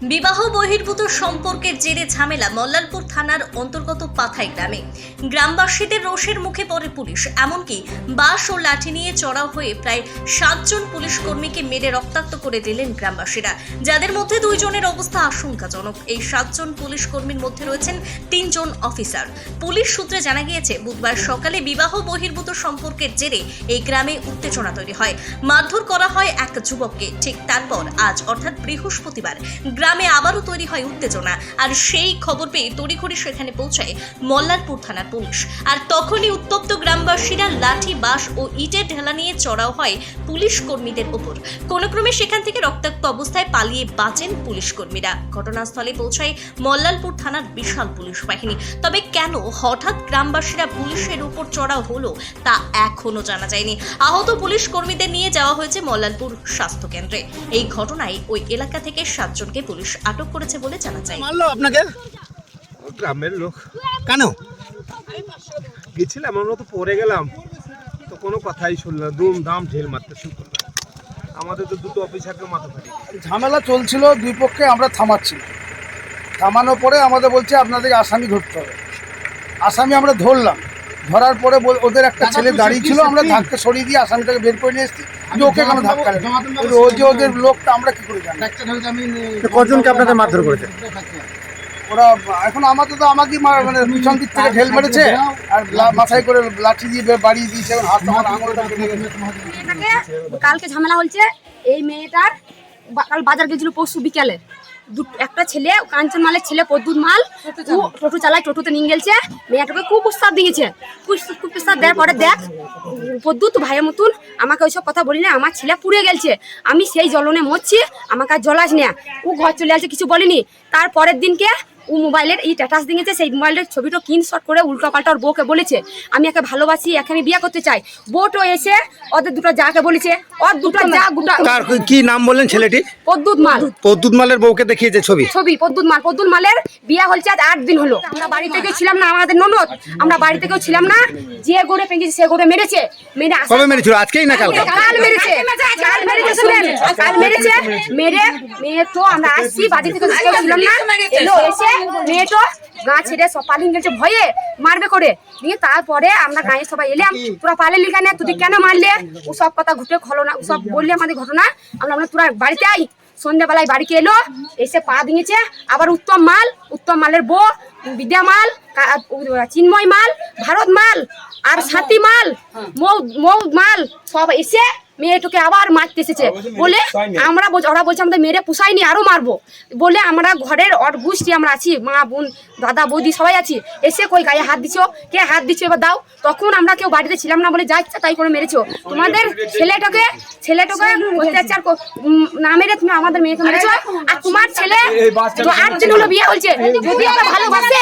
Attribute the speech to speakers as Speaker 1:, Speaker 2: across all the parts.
Speaker 1: বিবাহ বহির্ভূত সম্পর্কের জেরে ঝামেলা মল্লালপুর থানার অন্তর্গত পাথাই গ্রামে। গ্রামবাসীদের রোষের মুখে পড়ে পুলিশ, এমনকি বাঁশ ও লাঠি নিয়ে চড়াও হয়ে প্রায় 7 জন পুলিশ কর্মীকে মেরে রক্তাক্ত করে দিলেন গ্রামবাসীরা, যাদের মধ্যে 2 জনের অবস্থা আশঙ্কাজনক। এই 7 জন পুলিশ কর্মীর মধ্যে রয়েছেন 3 জন অফিসার। পুলিশ সূত্রে জানা গিয়েছে, বুধবার সকালে বিবাহ বহির্ভূত সম্পর্কের জেরে এই গ্রামে উত্তেজনা তৈরি হয়। মারধর করা হয় এক যুবককে। ঠিক তারপর আজ অর্থাৎ বৃহস্পতিবার গ্রামে আবারও তৈরি হয় উত্তেজনা, আর সেই খবর পেয়ে তড়িঘড়ি সেখানে পৌঁছায় মল্লালপুর থানার পুলিশ। আর তখনই উত্তপ্ত গ্রামবাসীরা লাঠি, বাঁশ ও ইটের ঢেলা নিয়ে চড়াও হয় পুলিশ কর্মীদের ওপর। কোনো ক্রমে সেখান থেকে রক্তাক্ত অবস্থায় পালিয়ে বাঁচেন পুলিশ কর্মীরা। ঘটনাস্থলে পৌঁছায় মল্লালপুর থানার বিশাল পুলিশ বাহিনী। তবে কেন হঠাৎ গ্রামবাসীরা পুলিশের উপর চড়াও হলো তা এখনো জানা যায়নি। আহত পুলিশ কর্মীদের নিয়ে যাওয়া হয়েছে মল্লালপুর স্বাস্থ্য কেন্দ্রে। এই ঘটনায় ওই এলাকা থেকে 7 জনকে পুলিশ আটক করেছে বলে জানা যায়।
Speaker 2: মারলো আপনাকে?
Speaker 3: গ্রামের লোক।
Speaker 2: কেন
Speaker 3: গেছিলাম, আমরা তো পরে গেলাম, তো কোনো কথাই শুনলাম, দুম দাম ঢেল মারতে শুরু করলাম। আমাদের তো 2টো অফিসারকে মাথা ফাটিয়ে দিয়েছে।
Speaker 2: ঝামেলা চলছিল, দুই পক্ষে আমরা থামাচ্ছিলাম। থামানোর পরে আমাদের বলছে আপনাদের আসামি ধরতে হবে। আসামি আমরা ধরলাম, ধরার পরে ওদের একটা ছেলে দাঁড়িয়ে ছিল, আমরা ধাক্কা সরিয়ে দিয়ে আসামিটাকে বের করে নিয়ে এসেছি। কিন্তু ওকে কেন ধাক্কা নেই? ও যে ওদের লোকটা আমরা কি করে জানি?
Speaker 4: কজনকে আপনাদের মারধর করেছে?
Speaker 2: ওরা এখন আমাদের তো আমাকেই মানে পিছন দিক থেকে ঢেল মেরেছে, আর মাথায় করে লাঠি দিয়ে বাড়িয়ে দিয়েছে। এখন হাত আমার আঙুলটা ভেঙে গেছে।
Speaker 5: কালকে ঝামেলা হচ্ছে। এই মেয়েটার কাল বাজার গেছিল পরশু বিকালে। একটা ছেলে, কাঞ্চন মালের ছেলে পদ্মুত মাল, টোটো চালায়, টোটোতে নিয়ে গেছে। মেয়েটাকে খুব প্রস্তাব দিয়েছে। খুব প্রস্তাব দেওয়ার পরে দেখ পদ্মুত ভাইয়ের মতন আমাকে ওইসব কথা বলি না, আমার ছেলে পুড়ে গেছে, আমি সেই জ্বলনে মরছি, আমাকে আর জ্বলাস না। ও ঘর চলে আসছে, কিছু বলিনি। তারপরের দিনকে ও মোবাইলের এই স্ট্যাটাস দিয়েছে, সেই মোবাইলের ছবিটা স্ক্রিনশট করে উল্টো পাল্টা ওর বউকে বলেছে আমি একে ভালোবাসি, একে আমি বিয়ে করতে চাই। বউটো এসে ওদের দুটো যাকে বলেছে, ওর দুটো যা গুটা।
Speaker 4: কার কি নাম বললেন ছেলেটি?
Speaker 5: পদ্মুত মাল।
Speaker 4: পদ্মুত মালের বউকে দেখিয়েছে ছবি?
Speaker 5: পদ্মুত মালের বিয়ে হচ্ছে আজ 8 দিন হলো। আমরা বাড়ি থেকেও ছিলাম না, আমাদের ননদ, আমরা বাড়ি থেকেও ছিলাম না। যে গোড়ে পেঁচেছে সে গোড়ে মেরেছে।
Speaker 4: কবে মেরেছিল? আজকেই না কালকে?
Speaker 5: কাল মেরেছে। মেরে মেয়ে তো আমরা আসছি বাড়ি থেকে ছিলাম না, এলো এসে মেয়ে তো গা ছেড়ে সব পালিয়ে গেছে ভয়ে মারবে করে দিয়ে। তারপরে আমরা গাঁয়ে সবাই এলাম, তোরা পালালি কেন, তুই কেন মারলে? ও সব কথা ঘুটে খলো না, সব বললে আমাদের ঘটনা। আমরা তোরা বাড়িতে আই। সন্ধ্যাবেলায় বাড়িতে এলো, এসে পা ভেঙেছে। আবার উত্তম মালের বউ, বিদ্যা মাল, চিন্ময় মাল, ভারত মাল আর সাথী মাল, মৌ মাল সব এসে মেয়েটাকে আবার মারতে এসেছে বলে ওরা বলছে আমাদের মেরে পুষাইনি, আরো মারবো বলে। আমরা ঘরের গোষ্ঠী আমরা আছি, মা বোন দাদা বৌদি সবাই আছি। এসে কই গায়ে হাত দিছো, কে হাত দিছো এবার দাও। তখন আমরা কেউ বাড়িতে ছিলাম না বলে যা ইচ্ছা তাই করে মেরেছো। তোমাদের ছেলেটাকে অত্যাচার না মেরে তুমি আমাদের মেয়েকে মেরেছো। আর তোমার ছেলে 8 দিন হলো বিয়ে হয়েছে, যদি আমরা ভালোবাসে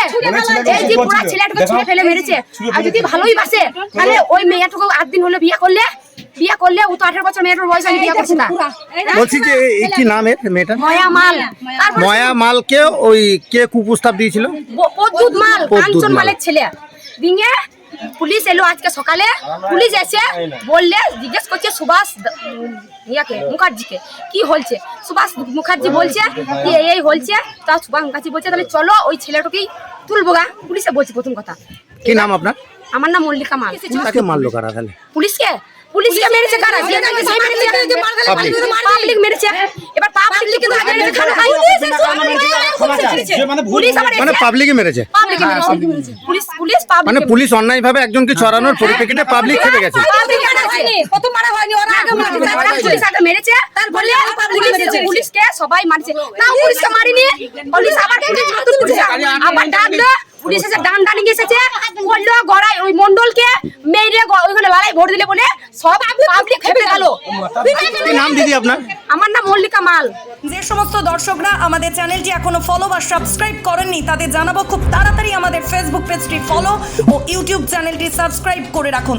Speaker 5: এই যে পুরা ছেলেটাকে ছেড়ে ফেলে মেরেছে। আর যদি ভালোই বাসে তাহলে ওই মেয়েটাকে 8 দিন হলো বিয়ে করলে ও তো 18 বছর মেয়েটার বয়স হয়নি, বিয়ে করছে না।
Speaker 4: বলছি যে কি নাম এর মেয়েটা?
Speaker 5: ময়া মাল।
Speaker 4: ময়া মালকে ওই কে কুপ্রস্তাব দিয়েছিল?
Speaker 5: পদ্মুত মাল, কাঞ্চন মালের ছেলে। দিনে পুলিশ এলো আজকে সকালে। পুলিশ এসে বললে জিজ্ঞেস করছে সুভাষ মুখার্জিকে কি হয়েছে। সুভাষ মুখার্জি বলছে কি এই হয়েছে। তা সুভাষ মুখার্জি বলছে তাহলে চলো ওই ছেলেটাকেই তুলবো গা। পুলিশে বলছে প্রথম কথা।
Speaker 4: কি নাম আপনার?
Speaker 5: আমার নাম মল্লিকা মাল।
Speaker 4: তাকে মারলো কারা তাহলে?
Speaker 5: পুলিশকে মেরেছে কারা? পাবলিক মেরেছে। এবার পাবলিক কিন্তু আগে
Speaker 4: মানে পাবলিকই মেরেছে।
Speaker 5: পুলিশ
Speaker 4: মানে পুলিশ অন্যায়ভাবে একজনকে চড়ানোর পরিপ্রেক্ষিতে পাবলিক খেপে গেছে।
Speaker 5: মেরেছে বলে পুলিশকে সবাই মারছে না, পুলিশকে মারিনি। পুলিশ আবার ডাকলো, পুলিশ এসে ডান্ডা নিয়ে এসেছে, বললো গড়াই ওই মন্ডলকে মেরে ওইখানে লড়াই ভোট দিলে বলে সব পাবলিক খেপে গেল।
Speaker 4: কি নাম দিদি আপনার?
Speaker 5: আমার নাম মল্লিকা মাল।
Speaker 1: যে সমস্ত দর্শকরা আমাদের চ্যানেলটি এখনো ফলো বা সাবস্ক্রাইব করেননি তাদের জানাবো খুব তাড়াতাড়ি আমাদের ফেসবুক পেজটি ফলো ও ইউটিউব চ্যানেলটি সাবস্ক্রাইব করে রাখুন।